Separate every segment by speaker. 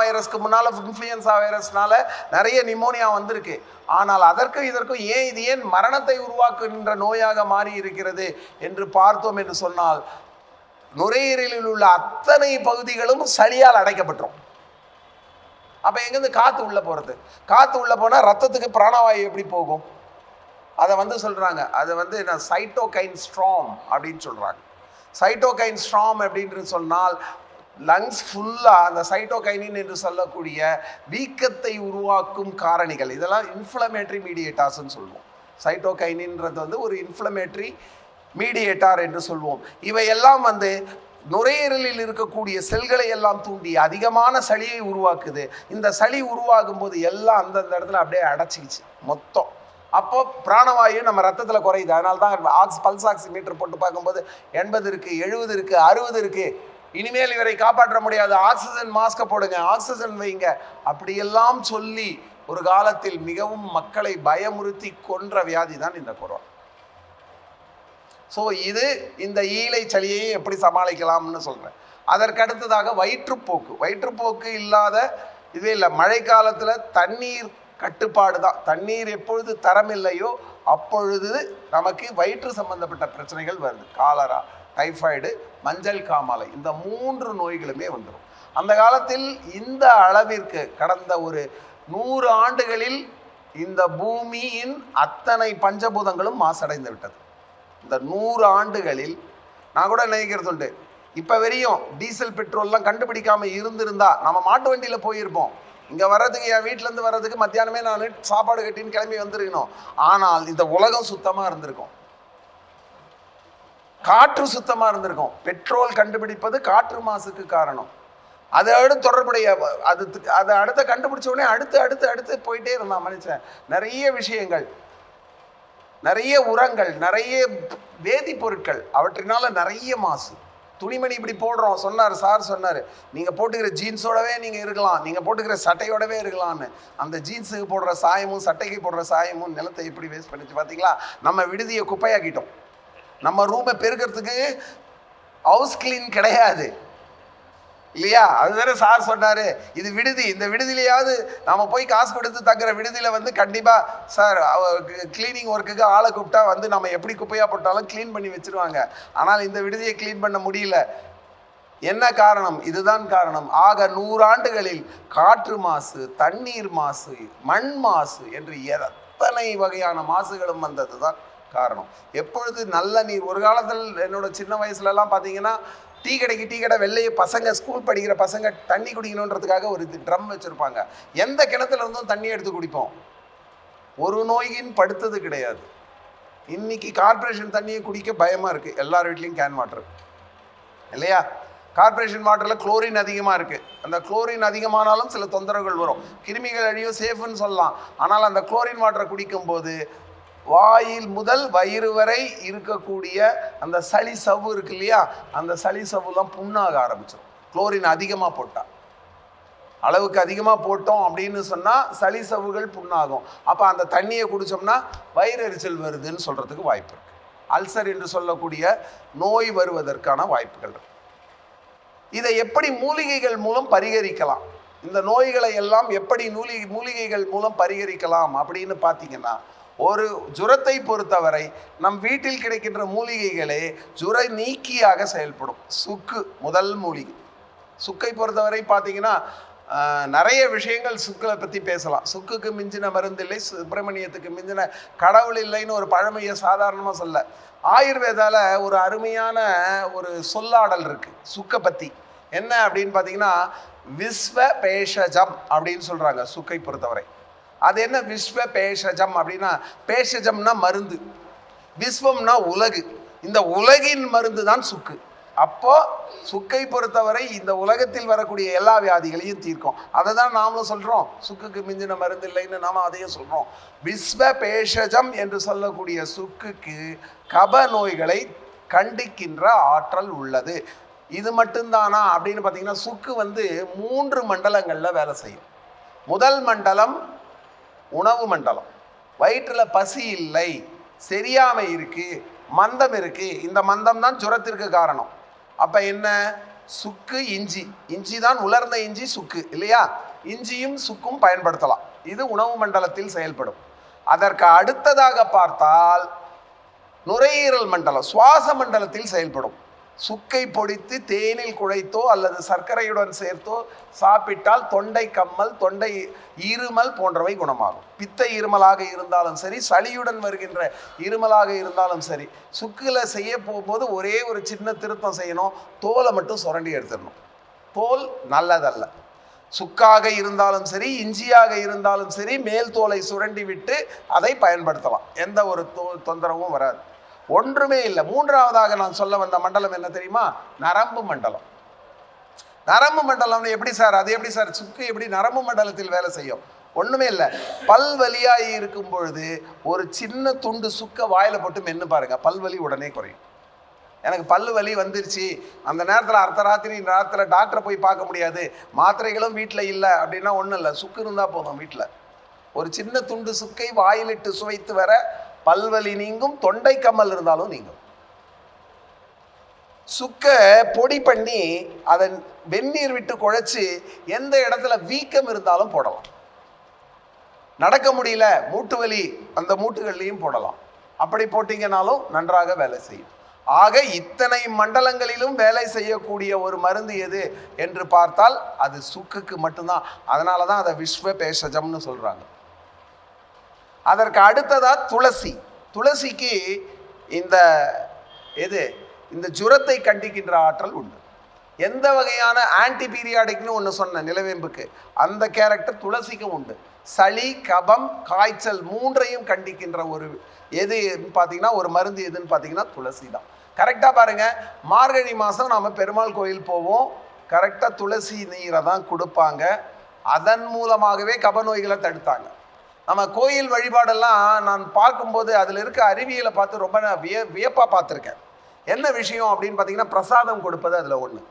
Speaker 1: வைரஸ்க்கு முன்னால் இன்ஃப்ளூயன்சா வைரஸ்னால நிறைய நிமோனியா வந்திருக்கு. ஆனால் அதற்கும் இதற்கும் இது ஏன் மரணத்தை உருவாக்குகின்ற நோயாக மாறி இருக்கிறது என்று பார்த்தோம் என்று சொன்னால், நுரையீரலில் உள்ள அத்தனை பகுதிகளும் சளியால் அடைக்கப்பட்டுரும். அப்போ எங்கேருந்து காற்று உள்ளே போகிறது? காற்று உள்ளே போனால் ரத்தத்துக்கு பிராணவாயு எப்படி போகும்? அதை சொல்கிறாங்க, அதை சைட்டோகைன் ஸ்ட்ராம் அப்படின்னு சொல்கிறாங்க. சைட்டோகைன் ஸ்ட்ராம் அப்படின்னு சொன்னால் லங்ஸ் ஃபுல்லாக அந்த சைட்டோகைனின் என்று சொல்லக்கூடிய வீக்கத்தை உருவாக்கும் காரணிகள், இதெல்லாம் இன்ஃப்ளமேட்டரி மீடியேட்டார்ஸ்ன்னு சொல்லுவோம். சைட்டோகைனின்றது ஒரு இன்ஃப்ளமேட்டரி மீடியேட்டார் என்று சொல்வோம். இவையெல்லாம் நுரையீரலில் இருக்கக்கூடிய செல்களை எல்லாம் தூண்டி அதிகமான சளியை உருவாக்குது. இந்த சளி உருவாகும் போது எல்லாம் அந்தந்த இடத்துல அப்படியே அடைச்சிக்கிச்சு மொத்தம். அப்போ பிராணவாயு நம்ம ரத்தத்தில் குறையுது. அதனால தான் பல்ஸ் ஆக்சிமீட்டர் போட்டு பார்க்கும்போது 80 இருக்குது, 70 இருக்குது, 60 இருக்குது. இனிமேல் இவரை காப்பாற்ற முடியாது, ஆக்சிஜன் மாஸ்கை போடுங்க, ஆக்சிஜன் வைங்க அப்படியெல்லாம் சொல்லி ஒரு காலத்தில் மிகவும் மக்களை பயமுறுத்தி கொன்ற வியாதி தான் இந்த கொரோனா. ஸோ இந்த ஈழை சளியை எப்படி சமாளிக்கலாம்னு சொல்கிறேன். அதற்கடுத்ததாக வயிற்றுப்போக்கு இல்லாத இதே இல்லை. மழை காலத்தில் தண்ணீர் கட்டுப்பாடு தான். தண்ணீர் எப்பொழுது தரமில்லையோ அப்பொழுது நமக்கு வயிற்று சம்பந்தப்பட்ட பிரச்சனைகள் வருது. காலரா, டைஃபாய்டு, மஞ்சள் காமாலை, இந்த 3 நோய்களுமே வந்துடும். அந்த காலத்தில் இந்த அளவிற்கு கடந்த ஒரு 100 ஆண்டுகளில் இந்த பூமியின் அத்தனை பஞ்சபூதங்களும் மாசடைந்து விட்டது. இந்த 100 ஆண்டுகளில் நான் கூட நினைக்கிறது உண்டு, இப்போ வரையும் டீசல் பெட்ரோல்லாம் கண்டுபிடிக்காம இருந்திருந்தா நம்ம மாட்டு வண்டியில் போயிருப்போம். இங்கே வர்றதுக்கு, என் வீட்டிலேருந்து வர்றதுக்கு மத்தியானமே நான் சாப்பாடு கட்டின்னு கிளம்பி வந்துருக்கணும். ஆனால் இந்த உலகம் சுத்தமாக இருந்திருக்கும், காற்று சுத்தமாக இருந்திருக்கும். பெட்ரோல் கண்டுபிடிப்பது காற்று மாசுக்கு காரணம். அதோடு தொடர்புடைய அதை அடுத்த கண்டுபிடிச்ச உடனே அடுத்து போயிட்டே இருந்தான் மனுஷன். நிறைய விஷயங்கள், நிறைய உரங்கள், நிறைய வேதிப்பொருட்கள், அவற்றினால நிறைய மாசு. துணிமணி இப்படி போடுறோம், சார் சொன்னார், நீங்கள் போட்டுக்கிற ஜீன்ஸோடவே நீங்கள் இருக்கலாம், நீங்கள் போட்டுக்கிற சட்டையோடவே இருக்கலாம்னு. அந்த ஜீன்ஸுக்கு போடுற சாயமும் சட்டைக்கு போடுற சாயமும் நிலத்தை எப்படி வேஸ்ட் பண்ணிச்சு பார்த்தீங்களா? நம்ம விடுதியை குப்பையாக்கிட்டோம். நம்ம ரூமை பெருக்கிறதுக்கு ஹவுஸ் கிளீன் கிடையாது இல்லையா? அதுதானே சார் சொன்னார், இது விடுதி, இந்த விடுதியிலையாவது நம்ம போய் காசு கொடுத்து தங்குற விடுதியில் கண்டிப்பாக சார் கிளீனிங் ஒர்க்குக்கு ஆளை கூப்பிட்டா நம்ம எப்படி குப்பையாக போட்டாலும் க்ளீன் பண்ணி வச்சுருவாங்க. ஆனால் இந்த விடுதியை க்ளீன் பண்ண முடியல. என்ன காரணம்? இதுதான் காரணம். ஆக 100 ஆண்டுகளில் காற்று மாசு, தண்ணீர் மாசு, மண் மாசு என்று எத்தனை வகையான மாசுகளும் வந்தது தான் காரணம். எப்பொழுது நல்ல நீர், ஒரு காலத்தில் என்னோட சின்ன வயசுலலாம் பார்த்தீங்கன்னா டீ கடை வெள்ளைய பசங்க, ஸ்கூல் படிக்கிற பசங்க தண்ணி குடிக்கணுன்றதுக்காக ஒரு ட்ரம் வச்சுருப்பாங்க. எந்த கிணத்துல இருந்தும் தண்ணி எடுத்து குடிப்போம். ஒரு நோயின் படுத்தது கிடையாது. இன்னைக்கு கார்பரேஷன் தண்ணியை குடிக்க பயமாக இருக்குது. எல்லார் வீட்லேயும் கேன் வாட்டர் இல்லையா? கார்பரேஷன் வாட்டரில் குளோரின் அதிகமாக இருக்குது. அந்த குளோரின் அதிகமானாலும் சில தொந்தரவுகள் வரும். கிருமிகள் அழியும், சேஃப்னு சொல்லலாம். ஆனால் அந்த குளோரின் வாட்டரை குடிக்கும்போது வாயில் முதல் வயிறு வரை இருக்கக்கூடிய அந்த சளி சவ்வு இருக்கு இல்லையா, அந்த சளி சவ்வுலாம் புண்ணாக ஆரம்பிச்சிடும். குளோரின் அதிகமாக போட்டால், அளவுக்கு அதிகமாக போட்டோம் அப்படின்னு சொன்னால் சளி சவ்வுகள் புண்ணாகும். அப்போ அந்த தண்ணியை குடித்தோம்னா வயிறெரிச்சல் வருதுன்னு சொல்கிறதுக்கு வாய்ப்பு இருக்குது. அல்சர் என்று சொல்லக்கூடிய நோய் வருவதற்கான வாய்ப்புகள் இருக்கு. இதை எப்படி மூலிகைகள் மூலம் பரிகரிக்கலாம், இந்த நோய்களை எல்லாம் எப்படி மூலிகைகள் மூலம் பரிகரிக்கலாம் அப்படின்னு பார்த்தீங்கன்னா, ஒரு ஜுரத்தை பொறுத்தவரை நம் வீட்டில் கிடைக்கின்ற மூலிகைகளே ஜுர நீக்கியாக செயல்படும். சுக்கு முதல் மூலிகை. சுக்கை பொறுத்தவரை பார்த்தீங்கன்னா நிறைய விஷயங்கள் சுக்களை பற்றி பேசலாம். சுக்குக்கு மிஞ்சின மருந்தில்லை, சுப்பிரமணியத்துக்கு மிஞ்சின கடவுள் இல்லைன்னு ஒரு பழமையை சாதாரணமாக சொல்ல. ஆயுர்வேதாவில் ஒரு அருமையான ஒரு சொல்லாடல் இருக்குது சுக்கை பற்றி. என்ன அப்படின்னு பார்த்தீங்கன்னா, விஸ்வ பேஷஜம் அப்படின்னு சொல்கிறாங்க சுக்கை பொறுத்தவரை. அது என்ன விஸ்வ பேஷஜம் அப்படின்னா, பேஷஜம்னா மருந்து, விஸ்வம்னா உலகு. இந்த உலகின் மருந்து தான் சுக்கு. அப்போ சுக்கை பொறுத்தவரை இந்த உலகத்தில் வரக்கூடிய எல்லா வியாதிகளையும் தீர்க்கும். அதை தான் நாமளும் சொல்கிறோம், சுக்குக்கு மிஞ்சின மருந்து இல்லைன்னு நாம அதையும் சொல்கிறோம். விஸ்வ பேஷஜம் என்று சொல்லக்கூடிய சுக்குக்கு கப நோய்களை கண்டிக்கின்ற ஆற்றல் உள்ளது. இது மட்டும்தானா அப்படின்னு பார்த்தீங்கன்னா, சுக்கு 3 மண்டலங்களில் வேலை செய்யும். முதல் மண்டலம் உணவு மண்டலம். வயிற்றில் பசி இல்லை, செரியாமை இருக்குது, மந்தம் இருக்குது. இந்த மந்தம் தான் ஜுரத்திற்கு காரணம். அப்போ என்ன, சுக்கு, இஞ்சி. இஞ்சி தான் உலர்ந்த இஞ்சி, சுக்கு இல்லையா? இஞ்சியும் சுக்கும் பயன்படுத்தலாம். இது உணவு மண்டலத்தில் செயல்படும். அதற்கு அடுத்ததாக பார்த்தால் நுரையீரல் மண்டலம், சுவாச மண்டலத்தில் செயல்படும். சுக்கை பொடித்து தேனில் குழைத்தோ அல்லது சர்க்கரையுடன் சேர்த்தோ சாப்பிட்டால் தொண்டை கம்மல், தொண்டை இருமல் போன்றவை குணமாகும். பித்த இருமலாக இருந்தாலும் சரி, சளியுடன் வருகின்ற இருமலாக இருந்தாலும் சரி, சுக்கில் செய்ய போகும்போது ஒரே ஒரு சின்ன திருத்தம் செய்யணும். தோலை மட்டும் சுரண்டி எடுத்துடணும். தோல் நல்லதல்ல. சுக்காக இருந்தாலும் சரி, இஞ்சியாக இருந்தாலும் சரி, மேல் தோலை சுரண்டி விட்டு அதை பயன்படுத்தலாம். எந்த ஒரு தொந்தரவும் வராது. ஒன்றுமே இல்லை. மூன்றாவதாக நான் சொல்ல வந்த மண்டலம் என்ன தெரியுமா? நரம்பு மண்டலம். நரம்பு மண்டலம்னு எப்படி சார்? அது எப்படி சார் சுக்கு எப்படி நரம்பு மண்டலத்தில் வேலை செய்யும்? ஒன்றுமே இல்லை. பல்வலியாகி இருக்கும் பொழுது ஒரு சின்ன துண்டு சுக்க வாயில் போட்டு மென்று பாருங்க, பல்வலி உடனே குறையும். எனக்கு பல்லு வலி வந்துருச்சு, அந்த நேரத்தில் அர்த்தராத்திரி நேரத்தில் டாக்டரை போய் பார்க்க முடியாது, மாத்திரைகளும் வீட்டில் இல்லை அப்படின்னா ஒன்றும் இல்லை, சுக்கு இருந்தால் போதும். வீட்டில் ஒரு சின்ன துண்டு சுக்கை வாயிலிட்டு சுவைத்து வர பல்வலி நீங்கும், தொண்டை கம்மல் இருந்தாலும் நீங்கும். சுக்க பொடி பண்ணி அதை வெந்நீர் விட்டு குழைச்சி எந்த இடத்துல வீக்கம் இருந்தாலும் போடலாம். நடக்க முடியல, மூட்டு வலி, அந்த மூட்டுகள்லையும் போடலாம். அப்படி போட்டீங்கன்னாலும் நன்றாக வேலை செய்யும். ஆக இத்தனை மண்டலங்களிலும் வேலை செய்யக்கூடிய ஒரு மருந்து எது என்று பார்த்தால் அது சுக்குக்கு மட்டும்தான். அதனால தான் அதை விஸ்வ பேஷஜம்னு சொல்றாங்க. அதற்கு அடுத்ததா துளசி. துளசிக்கு இந்த ஜுரத்தை கண்டிக்கின்ற ஆற்றல் உண்டு. எந்த வகையான ஆன்டி பீரியாடிக்னு ஒன்று சொன்ன நிலவேம்புக்கு, அந்த கேரக்டர் துளசிக்கும் உண்டு. சளி, கபம், காய்ச்சல் மூன்றையும் கண்டிக்கின்ற ஒரு எது பார்த்தீங்கன்னா ஒரு மருந்து எதுன்னு பார்த்தீங்கன்னா துளசி தான். கரெக்டாக பாருங்க, மார்கழி மாதம் நாம் பெருமாள் கோயில் போவோம், கரெக்டாக துளசி நீரை தான் கொடுப்பாங்க. அதன் மூலமாகவே கப நோய்களை தடுத்தாங்க. நம்ம கோயில் வழிபாடெல்லாம் நான் பார்க்கும்போது அதில் இருக்க அறிவியலை பார்த்து ரொம்ப வியப்பாக பார்த்துருக்கேன். என்ன விஷயம் அப்படின்னு பார்த்தீங்கன்னா, பிரசாதம் கொடுப்பது அதில் ஒன்று.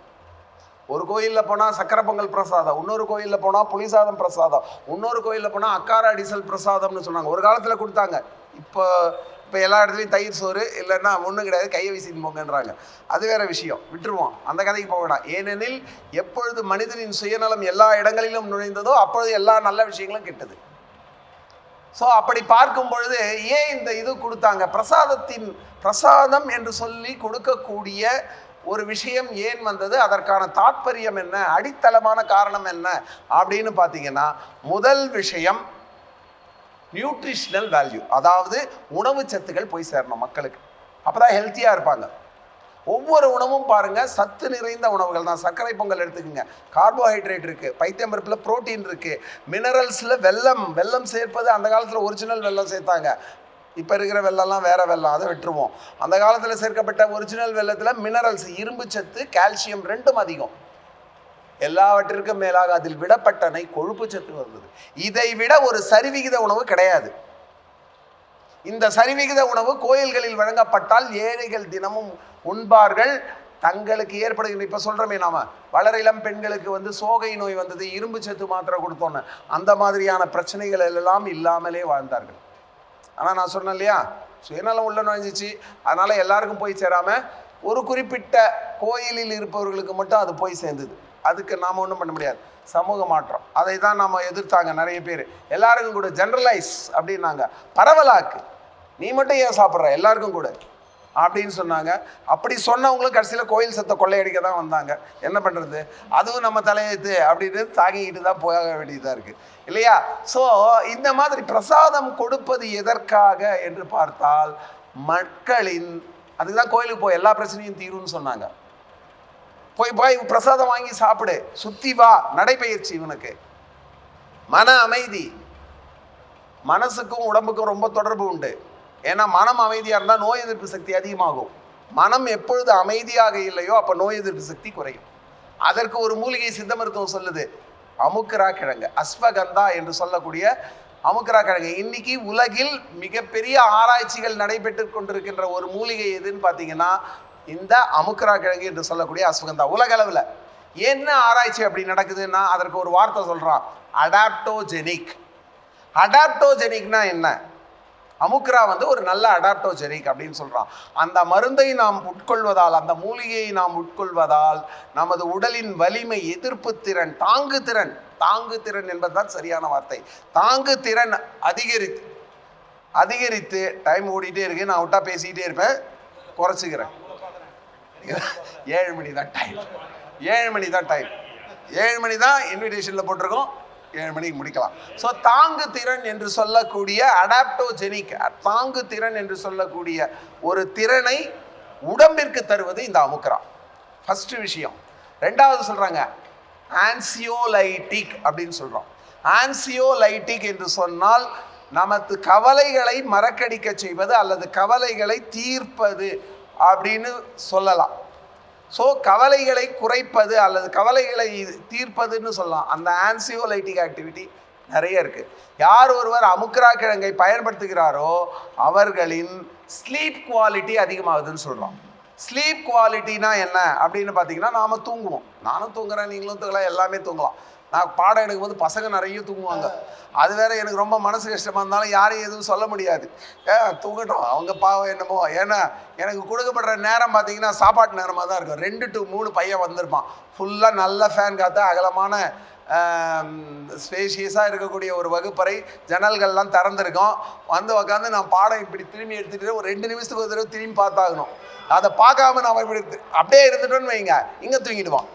Speaker 1: ஒரு கோயிலில் போனால் சக்கரை பொங்கல் பிரசாதம், இன்னொரு கோயிலில் போனால் புளிசாதம் பிரசாதம், இன்னொரு கோயிலில் போனால் அக்கார அடிசல் பிரசாதம்னு சொன்னாங்க. ஒரு காலத்தில் கொடுத்தாங்க. இப்போ எல்லா இடத்துலையும் தயிர் சோறு, இல்லைன்னா ஒன்றும் கிடையாது, கையை வீசின்னு போங்கன்றாங்க. அது வேற விஷயம், விட்டுருவோம், அந்த கதைக்கு போக வேண்டாம். ஏனெனில் எப்பொழுது மனிதனின் சுயநலம் எல்லா இடங்களிலும் நுழைந்ததோ அப்பொழுது எல்லா நல்ல விஷயங்களும் கெட்டது. ஸோ அப்படி பார்க்கும் பொழுது ஏன் இந்த இது கொடுத்தாங்க? பிரசாதம் என்று சொல்லி கொடுக்கக்கூடிய ஒரு விஷயம் ஏன் வந்தது, அதற்கான தாற்பயம் என்ன, அடித்தளமான காரணம் என்ன அப்படின்னு பார்த்தீங்கன்னா, முதல் விஷயம் நியூட்ரிஷனல் வேல்யூ, அதாவது உணவு சத்துக்கள் போய் சேரணும் மக்களுக்கு. அப்போதான் ஹெல்த்தியாக இருப்பாங்க. ஒவ்வொரு உணவும் பாருங்க சத்து நிறைந்த உணவுகள் தான். சர்க்கரை பொங்கல் எடுத்துக்கோங்க, கார்போஹைட்ரேட் இருக்கு, பைத்தியம்பருப்புல புரோட்டீன் இருக்கு, மினரல்ஸ்ல வெல்லம் சேர்ப்பது அந்த காலத்தில் ஒரிஜினல் வெல்லம் சேர்த்தாங்க. இப்போ இருக்கிற வெள்ளம்லாம் வேற வெல்லம், அதை விட்டுருவோம். அந்த காலத்தில் சேர்க்கப்பட்ட ஒரிஜினல் வெல்லத்தில் மினரல்ஸ், இரும்பு சத்து, கால்சியம் ரெண்டும் அதிகம். எல்லாவற்றிற்கும் மேலாக அதில் விடப்பட்டனை கொழுப்பு சத்து வந்தது. இதை விட ஒரு சரிவிகித உணவு கிடையாது. இந்த சரிவிகித உணவு கோயில்களில் வழங்கப்பட்டால் ஏழைகள் தினமும் உண்பார்கள். தங்களுக்கு ஏற்படுகின்ற, இப்போ சொல்கிறோமே நாம, வளர இளம் பெண்களுக்கு சோகை நோய் வந்தது, இரும்பு சத்து மாத்திரை கொடுத்தோன்னு, அந்த மாதிரியான பிரச்சனைகள் எல்லாம் இல்லாமலே வாழ்ந்தார்கள். ஆனால் நான் சொன்னேன் இல்லையா, சுயநலம் உள்ள நுழைஞ்சிச்சு, அதனால் எல்லாருக்கும் போய் சேராமல் ஒரு குறிப்பிட்ட கோயிலில் இருப்பவர்களுக்கு மட்டும் அது போய் சேர்ந்தது. அதுக்கு நாம் ஒன்றும் பண்ண முடியாது, சமூக மாற்றம். அதை தான் நாம் எதிர்த்தாங்க நிறைய பேர். எல்லாருக்கும் கூட ஜென்ரலைஸ் அப்படின்னாங்க, பரவலாக்கு, நீ மட்டும் ஏன் சாப்பிட்ற, எல்லாருக்கும் கூட அப்படின்னு சொன்னாங்க. அப்படி சொன்னவங்களும் கடைசியில் கோயில் சத்தை கொள்ளையடிக்க தான் வந்தாங்க. என்ன பண்ணுறது, அதுவும் நம்ம தலையெழுத்து அப்படின்னு தாங்கிக்கிட்டு தான் போக வேண்டியதாக இருக்குது இல்லையா? ஸோ இந்த மாதிரி பிரசாதம் கொடுப்பது எதற்காக என்று பார்த்தால் மக்களின், அதுக்கு தான் கோயிலுக்கு போய் எல்லா பிரச்சனையும் தீரும்னு சொன்னாங்க. போய் பிரசாதம் வாங்கி சாப்பிடு, சுத்தி வா, நடைபயிற்சி, இவனுக்கு மன அமைதி. மனசுக்கும் உடம்புக்கும் ரொம்ப தொடர்பு உண்டு. ஏன்னா மனம் அமைதியாக இருந்தால் நோய் எதிர்ப்பு சக்தி அதிகமாகும். மனம் எப்பொழுது அமைதியாக இல்லையோ அப்போ நோய் எதிர்ப்பு சக்தி குறையும். அதற்கு ஒரு மூலிகை சித்த மருத்துவம் சொல்லுது, அமுக்கரா கிழங்கு, அஸ்வகந்தா என்று சொல்லக்கூடிய அமுக்கரா கிழங்கு. இன்னைக்கு உலகில் மிகப்பெரிய ஆராய்ச்சிகள் நடைபெற்று கொண்டிருக்கின்ற ஒரு மூலிகை எதுன்னு பார்த்தீங்கன்னா இந்த அமுக்கரா கிழங்கு என்று சொல்லக்கூடிய அஸ்வகந்தா. உலக அளவில் என்ன ஆராய்ச்சி அப்படி நடக்குதுன்னா அதற்கு ஒரு வார்த்தை சொல்றான், அடாப்டோஜெனிக். அடாப்டோஜெனிக்னா என்ன? அமுக்ரா வந்து ஒரு நல்ல அடாப்டோஜெனிக் அப்படின்னு சொல்றான். அந்த மருந்தை நாம் உட்கொள்வதால், அந்த மூலிகையை நாம் உட்கொள்வதால் நமது உடலின் வலிமை, எதிர்ப்பு திறன், தாங்கு திறன் என்பதுதான் சரியான வார்த்தை, தாங்கு திறன் அதிகரித்து டைம் ஓடிட்டே இருக்கு, நான் விட்டா பேசிக்கிட்டே இருப்பேன், குறைச்சிக்கிறேன். 7 மணி தான் டைம், 7 மணி தான் இன்விடேஷன்ல போட்டிருக்கோம், 7 மணிக்கு முடிக்கலாம். ஸோ தாங்கு திறன் என்று சொல்லக்கூடிய அடாப்டோஜெனிக், தாங்கு திறன் என்று சொல்லக்கூடிய ஒரு திறனை உடம்பிற்கு தருவது இந்த அமுக்ரா. ஃபர்ஸ்ட் விஷயம். ரெண்டாவது சொல்றாங்க ஆன்சியோலைட்டிக் அப்படின்னு சொல்றோம். ஆன்சியோலைட்டிக் என்று சொன்னால் நமது கவலைகளை மறக்கடிக்க செய்வது அல்லது கவலைகளை தீர்ப்பது அப்படின்னு சொல்லலாம். ஸோ கவலைகளை குறைப்பது அல்லது கவலைகளை தீர்ப்பதுன்னு சொல்லலாம். அந்த ஆன்சியோலைட்டிக் ஆக்டிவிட்டி நிறைய இருக்கு. யார் ஒருவர் அமுக்ரா கிழங்கை பயன்படுத்துகிறாரோ அவர்களின் ஸ்லீப் குவாலிட்டி அதிகமாகுதுன்னு சொல்றோம். ஸ்லீப் குவாலிட்டினா என்ன அப்படின்னு பார்த்தீங்கன்னா, நாம தூங்குவோம், நானும் தூங்குறேன், நீங்களும் தூங்கலாம், எல்லாமே தூங்கலாம். நான் பாடம் எடுக்கும்போது பசங்க நிறைய தூங்குவாங்க. அது வேற எனக்கு ரொம்ப மனசு கஷ்டமா இருந்தாலும் யாரையும் எதுவும் சொல்ல முடியாது. தூங்கட்டும், அவங்க பாவம் என்னமோ. ஏன்னா எனக்கு கொடுக்கப்படுற நேரம் பார்த்தீங்கன்னா சாப்பாட்டு நேரமாக தான் இருக்கும். 2 to 3 பையன் வந்திருப்பான். ஃபுல்லாக நல்ல ஃபேன் காற்று, அகலமான ஸ்பேஷியஸாக இருக்கக்கூடிய ஒரு வகுப்பறை, ஜன்னல்கள்லாம் திறந்துருக்கும். வந்து உட்காந்து நான் பாடம் இப்படி திரும்பி எடுத்துகிட்டு ஒரு 2 நிமிஷத்துக்கு ஒரு தடவை திரும்பி பார்த்தாகணும். அதை பார்க்காம நான் இப்படி அப்படியே இருந்துட்டோன்னு வைங்க, இங்கே தூங்கிடுவான்.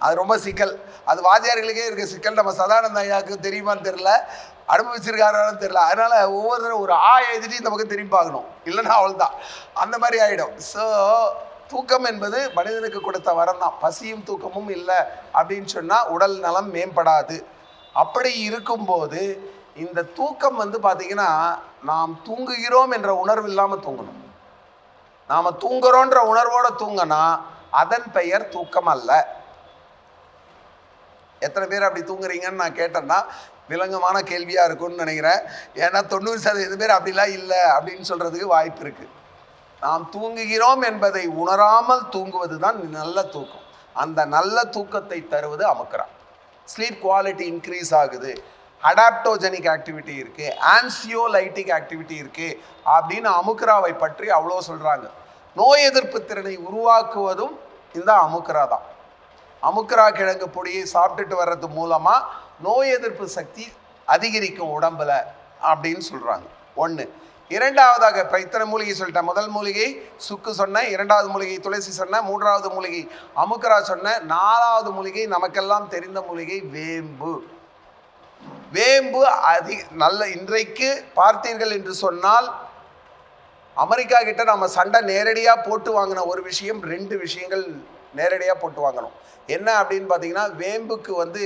Speaker 1: அது ரொம்ப சிக்கல். அது வாத்தியார்களுக்கே இருக்க சிக்கல். நம்ம சதானந்த ஐயாவுக்கு தெரியுமான்னு தெரியல, அனுபவிச்சிருக்காரான்னு தெரியல. அதனால ஒவ்வொரு தடவை ஒரு எழுதிட்டு இந்த பக்கம் திரும்பி பார்க்கணும், இல்லைன்னா அவள் தான் அந்த மாதிரி ஆகிடும். ஸோ தூக்கம் என்பது மனிதனுக்கு கொடுத்த வரம் தான். பசியும் தூக்கமும் இல்லை அப்படின்னு சொன்னால் உடல் நலம் மேம்படாது. அப்படி இருக்கும்போது இந்த தூக்கம் வந்து பார்த்தீங்கன்னா, நாம் தூங்குகிறோம் என்ற உணர்வு இல்லாமல் தூங்கணும். நாம் தூங்குறோன்ற உணர்வோடு தூங்கினா அதன் பெயர் தூக்கம் அல்ல. எத்தனை பேர் அப்படி தூங்குறீங்கன்னு நான் கேட்டேன்னா விலங்கமான கேள்வியாக இருக்கும்னு நினைக்கிறேன். ஏன்னா 90% பேர் அப்படிலாம் இல்லை அப்படின்னு சொல்கிறதுக்கு வாய்ப்பு இருக்குது. நாம் தூங்குகிறோம் என்பதை உணராமல் தூங்குவது தான் நல்ல தூக்கம். அந்த நல்ல தூக்கத்தை தருவது அமுக்ரா. ஸ்லீப் குவாலிட்டி இன்க்ரீஸ் ஆகுது, அடாப்டோஜெனிக் ஆக்டிவிட்டி இருக்குது, ஆன்சியோலைட்டிக் ஆக்டிவிட்டி இருக்குது அப்படின்னு அமுக்ராவை பற்றி அவ்வளோ சொல்கிறாங்க. நோய் எதிர்ப்பு திறனை உருவாக்குவதும் இந்த அமுக்ரா தான். அமுக்ரா கிழங்கு பொடியை சாப்பிட்டுட்டு வர்றது மூலமாக நோய் எதிர்ப்பு சக்தி அதிகரிக்கும் உடம்புல அப்படின்னு சொல்கிறாங்க. 1. இரண்டாவதாக இப்போ இத்தனை மூலிகை சொல்லிட்டேன். முதல் மூலிகை சுக்கு சொன்னேன், 2வது மூலிகை துளசி சொன்னேன், 3வது மூலிகை அமுக்ரா சொன்னேன், 4வது மூலிகை நமக்கெல்லாம் தெரிந்த மூலிகை வேம்பு. வேம்பு நல்ல இன்றைக்கு பார்த்தீர்கள் என்று சொன்னால் அமெரிக்கா கிட்ட நம்ம சண்டை நேரடியாக போட்டு வாங்கின ஒரு விஷயம், 2 விஷயங்கள் நேரடியாக போட்டு வாங்கணும். என்ன அப்படின்னு பார்த்தீங்கன்னா, வேம்புக்கு வந்து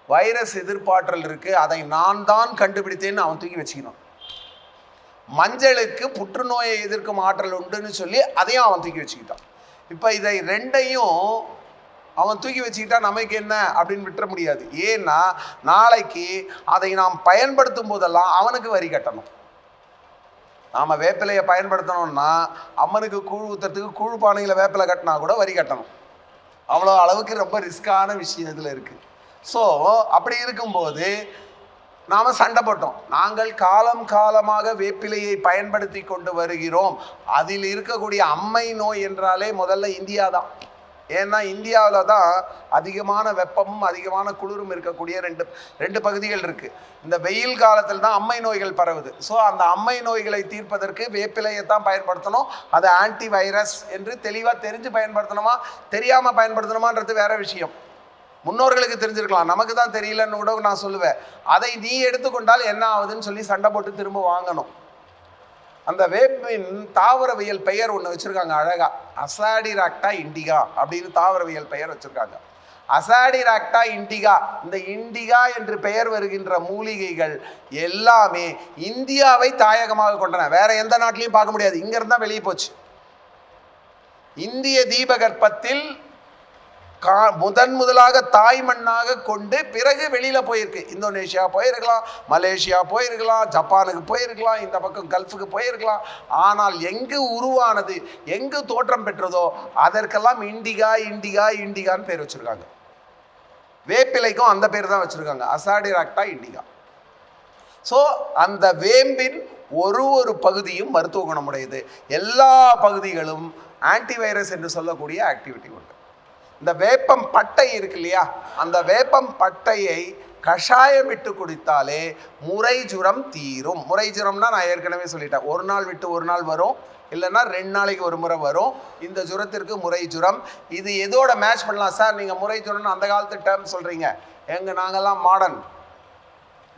Speaker 1: வைரஸ் எதிர்ப்பாற்றல் இருக்குது, அதை நான் தான் கண்டுபிடித்தேன்னு அவன் தூக்கி வச்சுக்கணும். மஞ்சளுக்கு புற்றுநோயை எதிர்க்கும் ஆற்றல் உண்டுன்னு சொல்லி அதையும் அவன் தூக்கி வச்சுக்கிட்டான். இப்போ இதை 2ஐயும் அவன் தூக்கி வச்சுக்கிட்டா நமக்கு என்ன அப்படின்னு விட்டுற முடியாது. ஏன்னா நாளைக்கு அதை நாம் பயன்படுத்தும் போதெல்லாம் அவனுக்கு வரி கட்டணும். நாம் வேப்பிலையை பயன்படுத்தணும்னா அம்மனுக்கு கூழ் ஊற்றுறதுக்கு கூழ் பானையில் வேப்பிலை கட்டினா கூட வரி கட்டணும். அவ்வளோ அளவுக்கு ரொம்ப ரிஸ்கான விஷயம் இதில் இருக்குது. ஸோ அப்படி இருக்கும்போது நாம் சண்டை போட்டோம். நாங்கள் காலமாக வேப்பிலையை பயன்படுத்தி கொண்டு வருகிறோம். அதில் இருக்கக்கூடிய அம்மை நோய் என்றாலே முதல்ல இந்தியா தான். ஏன்னா இந்தியாவில் தான் அதிகமான வெப்பமும் அதிகமான குளிரும் இருக்கக்கூடிய ரெண்டு பகுதிகள் இருக்குது. இந்த வெயில் காலத்தில் தான் அம்மை நோய்கள் பரவுது. ஸோ அந்த அம்மை நோய்களை தீர்ப்பதற்கு வேப்பிலையை தான் பயன்படுத்தணும். அது ஆன்டி வைரஸ் என்று தெளிவாக தெரிஞ்சு பயன்படுத்தணுமா தெரியாமல் பயன்படுத்தணுமான்றது வேற விஷயம். முன்னோர்களுக்கு தெரிஞ்சிருக்கலாம், நமக்கு தான் தெரியலன்னு கூட நான் சொல்லுவேன். அதை நீ எடுத்துக்கொண்டால் என்ன ஆகுதுன்னு சொல்லி சண்டை போட்டு திரும்ப வாங்கணும். அந்த வேப்பின் தாவரவியல் பெயர் ஒன்று வச்சுருக்காங்க அழகா, அசாடிராக்டா இண்டிகா அப்படின்னு தாவரவியல் பெயர் வச்சுருக்காங்க. அசாடிராக்டா இண்டிகா, இந்த இண்டிகா என்று பெயர் வருகின்ற மூலிகைகள் எல்லாமே இந்தியாவை தாயகமாக கொண்டன. வேற எந்த நாட்டிலையும் பார்க்க முடியாது, இங்கிருந்தா வெளியே போச்சு. இந்திய தீபகற்பத்தில் முதலாக தாய் மண்ணாக கொண்டு பிறகு வெளியில போயிருக்கு. இந்தோனேஷியா போயிருக்கலாம், மலேசியா போயிருக்கலாம், ஜப்பானுக்கு போயிருக்கலாம், இந்த பக்கம் கல்ஃபுக்கு போயிருக்கலாம். ஆனால் எங்கு உருவானது, எங்கு தோற்றம் பெற்றதோ அதற்கெல்லாம் இண்டிகா இண்டிகா இண்டிகான்னு பேர் வச்சிருக்காங்க. வேப்பிலைக்கும் அந்த பேர் தான் வச்சிருக்காங்க, அசாடிராக்டா இண்டிகா. ஸோ அந்த வேம்பின் ஒரு பகுதியும் மருத்துவ குணமுடையது. எல்லா பகுதிகளும் ஆன்டிவைரஸ் என்று சொல்லக்கூடிய ஆக்டிவிட்டி உண்டு. இந்த வேப்பம் பட்டை இருக்கு இல்லையா, அந்த வேப்பம் பட்டையை கஷாயம் விட்டு குடித்தாலே முறை ஜுரம் தீரும். முறை ஜுரம்னா நான் ஏற்கனவே சொல்லிட்டேன், ஒரு நாள் விட்டு ஒரு நாள் வரும், இல்லைன்னா 2 நாளைக்கு ஒரு முறை வரும். இந்த ஜுரத்திற்கு முறை ஜுரம். இது எதோட மேட்ச் பண்ணலாம் சார்? நீங்கள் முறை ஜுரம்னு அந்த காலத்து டேர்ம் சொல்கிறீங்க, நாங்கள்லாம் மாடர்ன்,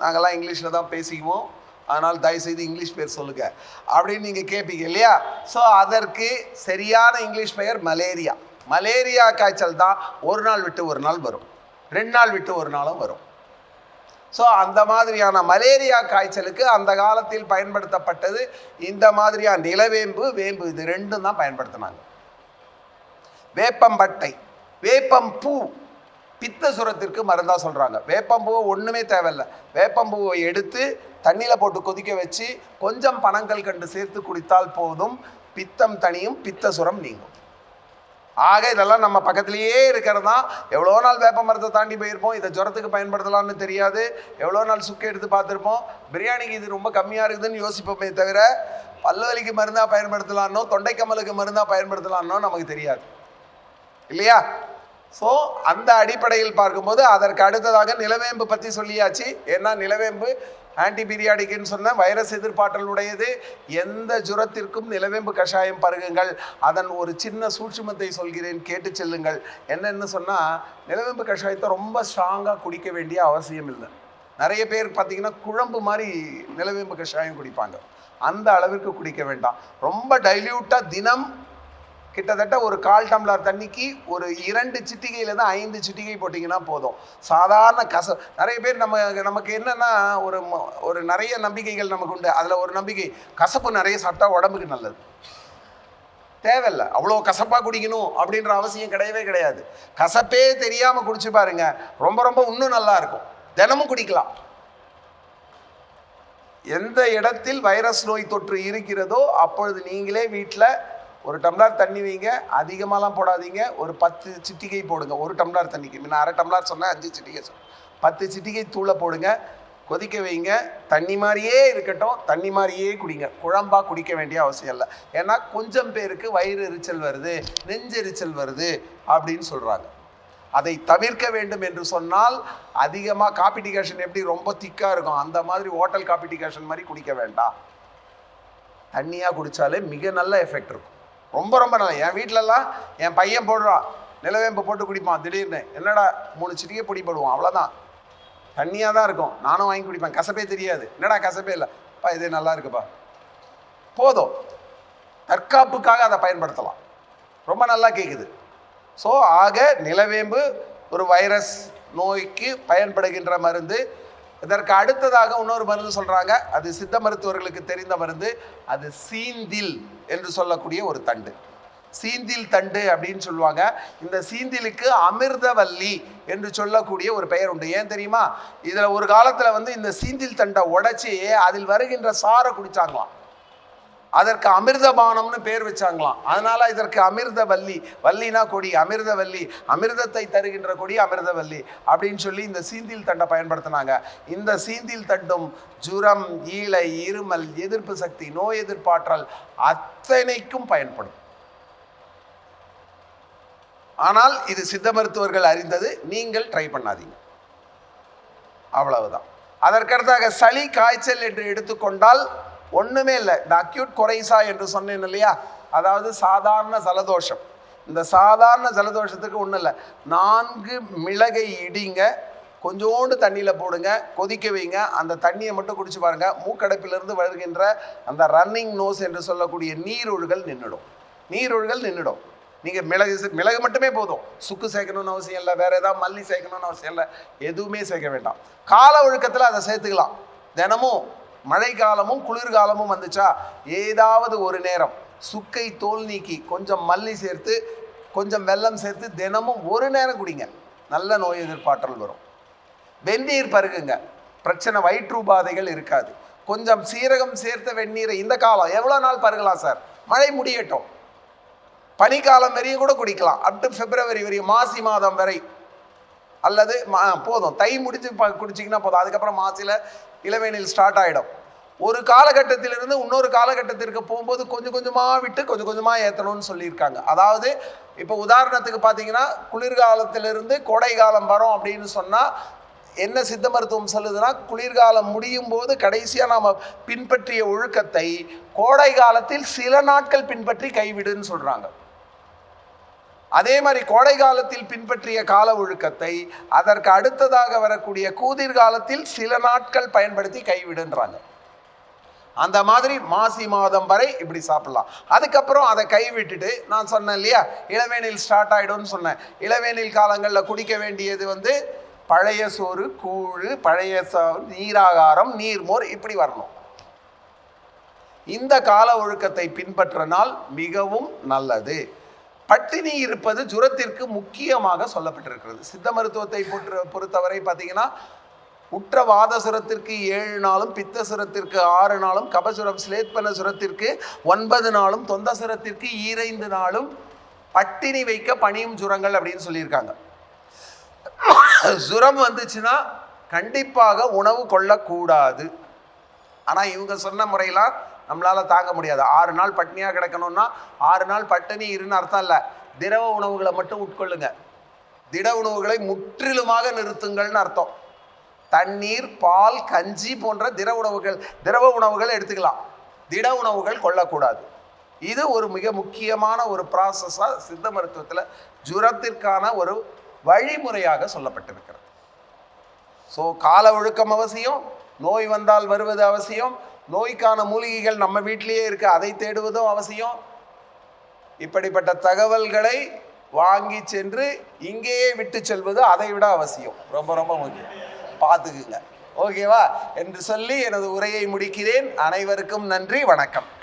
Speaker 1: நாங்கள்லாம் இங்கிலீஷில் தான் பேசிக்குவோம், அதனால் தயவுசெய்து இங்கிலீஷ் பேர் சொல்லுங்க அப்படின்னு நீங்கள் கேட்பீங்க இல்லையா? ஸோ அதற்கு சரியான இங்கிலீஷ் பெயர் மலேரியா. மலேரியா காய்ச்சல் தான் ஒரு நாள் விட்டு ஒரு நாள் வரும், 2 நாள் விட்டு ஒரு நாளும் வரும். ஸோ அந்த மாதிரியான மலேரியா காய்ச்சலுக்கு அந்த காலத்தில் பயன்படுத்தப்பட்டது இந்த மாதிரியான நிலவேம்பு, வேம்பு, இது 2 தான் பயன்படுத்தினாங்க. வேப்பம்பட்டை, வேப்பம்பூ பித்த சுரத்திற்கு மருந்தா சொல்றாங்க. வேப்பம்பூவை ஒண்ணுமே தேவையில்லை, வேப்பம்பூவை எடுத்து தண்ணியில போட்டு கொதிக்க வச்சு கொஞ்சம் பனங்கள் கண்டு சேர்த்து குடித்தால் போதும், பித்தம் தனியும், பித்த சுரம் நீங்கும். ஆக இதெல்லாம் நம்ம பக்கத்திலேயே இருக்கிறது தான். எவ்வளோ நாள் வேப்ப மரத்தை தாண்டி போயிருப்போம், இதை ஜுரத்துக்கு பயன்படுத்தலாம்னு தெரியாது. எவ்வளோ நாள் சுக்கு எடுத்து பார்த்துருப்போம், பிரியாணிக்கு இது ரொம்ப கம்மியாக இருக்குதுன்னு யோசிப்போமே தவிர பல்வலிக்கு மருந்தாக பயன்படுத்தலான்னோ தொண்டைக்கம்மலுக்கு மருந்தாக பயன்படுத்தலான்னோ நமக்கு தெரியாது இல்லையா? ஸோ அந்த அடிப்படையில் பார்க்கும்போது அதற்கு அடுத்ததாக நிலவேம்பு பற்றி சொல்லியாச்சு. ஏன்னா நிலவேம்பு ஆன்டிபீரியாடிக்குன்னு சொன்ன வைரஸ் எதிர்ப்பாற்றல் உடையது. எந்த ஜுரத்திற்கும் நிலவேம்பு கஷாயம் பருகுங்கள். அதன் ஒரு சின்ன சூட்சுமத்தை சொல்கிறேன், கேட்டு செல்லுங்கள். என்னன்னு சொன்னால், நிலவேம்பு கஷாயத்தை ரொம்ப ஸ்ட்ராங்காக குடிக்க வேண்டிய அவசியம் இல்லை. நிறைய பேர் பார்த்தீங்கன்னா குழம்பு மாதிரி நிலவேம்பு கஷாயம் குடிப்பாங்க. அந்த அளவிற்கு குடிக்க வேண்டாம். ரொம்ப டைல்யூட்டாக தினம் கிட்டத்தட்ட ஒரு 1/4 டம்ளர் தண்ணிக்கு ஒரு 2 சிட்டிகையிலேருந்து 5 சிட்டிகை போட்டிங்கன்னா போதும். சாதாரண நிறைய பேர் நமக்கு என்னென்னா ஒரு நிறைய நம்பிக்கைகள் நமக்கு உண்டு. அதில் ஒரு நம்பிக்கை, கசப்பு நிறைய சாப்பிட்டா உடம்புக்கு நல்லது. தேவையில்லை, அவ்வளோ கசப்பாக குடிக்கணும் அப்படின்ற அவசியம் கிடையவே கிடையாது. கசப்பே தெரியாமல் குடிச்சு பாருங்க, ரொம்ப ரொம்ப இன்னும் நல்லா இருக்கும். தினமும் குடிக்கலாம். எந்த இடத்தில் வைரஸ் நோய் தொற்று இருக்கிறதோ அப்பொழுது நீங்களே வீட்டில் ஒரு டம்ளர் தண்ணி வைங்க, அதிகமாகலாம் போடாதீங்க, ஒரு 10 சிட்டிகை போடுங்க. ஒரு டம்ளர் தண்ணிக்கு முன்ன 1/2 டம்ளர் சொன்னேன், 5 சிட்டிகை சொன்னேன். 10 சிட்டிகை தூளை போடுங்க, கொதிக்க வைங்க. தண்ணி மாதிரியே இருக்கட்டும், தண்ணி மாதிரியே குடிங்க. குழம்பாக குடிக்க வேண்டிய அவசியம் இல்லை. ஏன்னா கொஞ்சம் பேருக்கு வயிறு எரிச்சல் வருது, நெஞ்செரிச்சல் வருது அப்படின்னு சொல்கிறாங்க. அதை தவிர்க்க வேண்டும் என்று சொன்னால் அதிகமாக காப்பி டிகாஷன் எப்படி ரொம்ப திக்காக இருக்கும், அந்த மாதிரி ஹோட்டல் காப்பி டிகாஷன் மாதிரி குடிக்க வேண்டாம். தண்ணியாக குடித்தாலே மிக நல்ல எஃபெக்ட் இருக்கும். ரொம்ப ரொம்ப நல்லா. என் வீட்டிலலாம் என் பையன் போடுறான், நிலவேம்பு போட்டு குடிப்பான். திடீர்னு என்னடா 3 சிட்டிகை பொடி போடுவான், அவ்வளோதான். தண்ணியாக தான் இருக்கும். நானும் வாங்கி குடிப்பேன், கசப்பே தெரியாது. என்னடா கசப்பே இல்லைப்பா, இது நல்லா இருக்குப்பா, போதும். தற்காப்புக்காக அதை பயன்படுத்தலாம், ரொம்ப நல்லா கேட்குது. ஸோ ஆக நிலவேம்பு ஒரு வைரஸ் நோய்க்கு பயன்படுகின்ற மருந்து. இதற்கு அடுத்ததாக இன்னொரு மருந்து சொல்கிறாங்க, அது சித்த மருத்துவர்களுக்கு தெரிந்த மருந்து. அது சீந்தில் என்று சொல்லக்கூடிய ஒரு தண்டு, சீந்தில் தண்டு அப்படின்னு சொல்லுவாங்க. இந்த சீந்திலுக்கு அமிர்தவல்லி என்று சொல்லக்கூடிய ஒரு பெயர் உண்டு. ஏன் தெரியுமா? இதில் ஒரு காலத்தில் இந்த சீந்தில் தண்டை உடைச்சி அதில் வருகின்ற சாரை குடித்தாங்களாம். அதற்கு அமிர்தபானம்னு பேர் வச்சாங்களாம். அதனால இதற்கு அமிர்தவல்லி, வல்லினா கொடி, அமிர்தவல்லி, அமிர்தத்தை தருகின்ற கொடி அமிர்தவல்லி அப்படின்னு சொல்லி இந்த சீந்தில் தண்டை பயன்படுத்தினாங்க. இந்த சீந்தில் தண்டும் ஜுரம், ஈழை, இருமல், எதிர்ப்பு சக்தி, நோய் எதிர்ப்பாற்றல் அத்தனைக்கும் பயன்படும். ஆனால் இது சித்த மருத்துவர்கள் அறிந்தது, நீங்கள் ட்ரை பண்ணாதீங்க, அவ்வளவுதான். அதற்கடுத்தாக சளி காய்ச்சல் என்று எடுத்துக்கொண்டால் ஒன்றுமே இல்லை. இந்த அக்யூட் கொரைசா என்று சொன்னேன் இல்லையா, அதாவது சாதாரண ஜலதோஷம். இந்த சாதாரண ஜலதோஷத்துக்கு ஒன்றும் இல்லை, 4 மிளகை இடிங்க, கொஞ்சோண்டு தண்ணியில் போடுங்க, கொதிக்க வைங்க. அந்த தண்ணியை மட்டும் குடிச்சு பாருங்கள், மூக்கடைப்பிலிருந்து வருகின்ற அந்த ரன்னிங் நோஸ் என்று சொல்லக்கூடிய நீரொழுகல் நின்றுடும். நீரொழுகல் நின்றுடும். நீங்கள் மிளகு மட்டுமே போதும், சுக்கு சேர்க்கணும்னு அவசியம் இல்லை, வேறு ஏதாவது மல்லி சேர்க்கணும்னு அவசியம் இல்லை, எதுவுமே சேர்க்க வேண்டாம். கால ஒழுக்கத்தில் அதை சேர்த்துக்கலாம். தினமும் மழை காலமும் குளிர்காலமும் வந்துச்சா ஏதாவது ஒரு நேரம் சுக்கை தோல் நீக்கி கொஞ்சம் மல்லி சேர்த்து கொஞ்சம் வெல்லம் சேர்த்து தினமும் ஒரு நேரம் குடிங்க, நல்ல நோய் எதிர்ப்பாற்றல் வரும். வெந்நீர் பருகுங்க, பிரச்சனை வயிற்றுபாதைகள் இருக்காது. கொஞ்சம் சீரகம் சேர்த்த வெந்நீரை இந்த காலம் எவ்வளோ நாள் பருகலாம் சார்? மழை முடியட்டும், பனிக்காலம் வரையும் கூட குடிக்கலாம், அப் டு பிப்ரவரி வரையும், மாசி மாதம் வரை. அல்லது போதும், தை முடிஞ்சு குடிச்சிங்கன்னா போதும். அதுக்கப்புறம் மாசியில் இளவேனில் ஸ்டார்ட் ஆகிடும். ஒரு காலகட்டத்திலிருந்து இன்னொரு காலகட்டத்திற்கு போகும்போது கொஞ்சம் கொஞ்சமாக விட்டு கொஞ்சம் கொஞ்சமாக ஏற்றணும்னு சொல்லியிருக்காங்க. அதாவது இப்போ உதாரணத்துக்கு பார்த்தீங்கன்னா குளிர்காலத்திலிருந்து கோடை காலம் வரும் அப்படின்னு சொன்னால் என்ன சித்த மருத்துவம் சொல்லுதுன்னா, குளிர்காலம் முடியும் போது கடைசியாக நாம் பின்பற்றிய ஒழுக்கத்தை கோடை காலத்தில் சில நாட்கள் பின்பற்றி கைவிடுன்னு சொல்கிறாங்க. அதே மாதிரி கோடை காலத்தில் பின்பற்றிய கால ஒழுக்கத்தை அதற்கு அடுத்ததாக வரக்கூடிய கூதிர் காலத்தில் சில நாட்கள் பயன்படுத்தி கைவிடுன்றாங்க. அந்த மாதிரி மாசி மாதம் வரை இப்படி சாப்பிடலாம். அதுக்கப்புறம் அதை கைவிட்டுட்டு நான் சொன்னேன் இல்லையா, இளவேனில் ஸ்டார்ட் ஆகிடும்னு சொன்னேன். இளவேனில் காலங்களில் குடிக்க வேண்டியது பழைய சோறு, கூழ், பழைய நீராகாரம், நீர்மோர் இப்படி வரணும். இந்த கால ஒழுக்கத்தை பின்பற்றினால் மிகவும் நல்லது. பட்டினி இருப்பது ஜுரத்திற்கு முக்கியமாக சொல்லப்பட்டிருக்கிறது. சித்த மருத்துவத்தை பொறுத்தவரை பார்த்தீங்கன்னா உற்ற வாத சுரத்திற்கு 7 நாளும், பித்த சுரத்திற்கு 6 நாளும், கபசுரம் ஸ்லேத்பன சுரத்திற்கு 9 நாளும், தொந்த சுரத்திற்கு 2 நாளும் பட்டினி வைக்க பணியும் ஜுரங்கள் அப்படின்னு சொல்லியிருக்காங்க. ஜுரம் வந்துச்சுன்னா கண்டிப்பாக உணவு கொள்ளக்கூடாது. ஆனால் இவங்க சொன்ன முறையெல்லாம் நம்மளால் தாங்க முடியாது. 6 நாள் பட்டினியாக கிடக்கணும்னா 6 நாள் பட்டினி இருன்னு அர்த்தம் இல்லை. திரவ உணவுகளை மட்டும் உட்கொள்ளுங்க. திட உணவுகளை முற்றிலுமாக நிறுத்துங்கள்னு அர்த்தம். தண்ணீர், பால், கஞ்சி போன்ற திரவ உணவுகள் எடுத்துக்கலாம். திட உணவுகள் கொள்ளக்கூடாது. இது ஒரு மிக முக்கியமான ஒரு ப்ராசஸாக சித்த மருத்துவத்தில் ஜுரத்திற்கான ஒரு வழிமுறையாக சொல்லப்பட்டிருக்கிறது. ஸோ கால ஒழுக்கம் அவசியம். நோய் வந்தால் வருவது அவசியம். நோய்க்கான மூலிகைகள் நம்ம வீட்டிலேயே இருக்கு, அதை தேடுவதும் அவசியம். இப்படிப்பட்ட தகவல்களை வாங்கி சென்று இங்கேயே விட்டு செல்வது அதை விட அவசியம். ரொம்ப ரொம்ப முக்கியம். பார்த்துக்குங்க. ஓகேவா என்று சொல்லி எனது உரையை முடிக்கிறேன். அனைவருக்கும் நன்றி, வணக்கம்.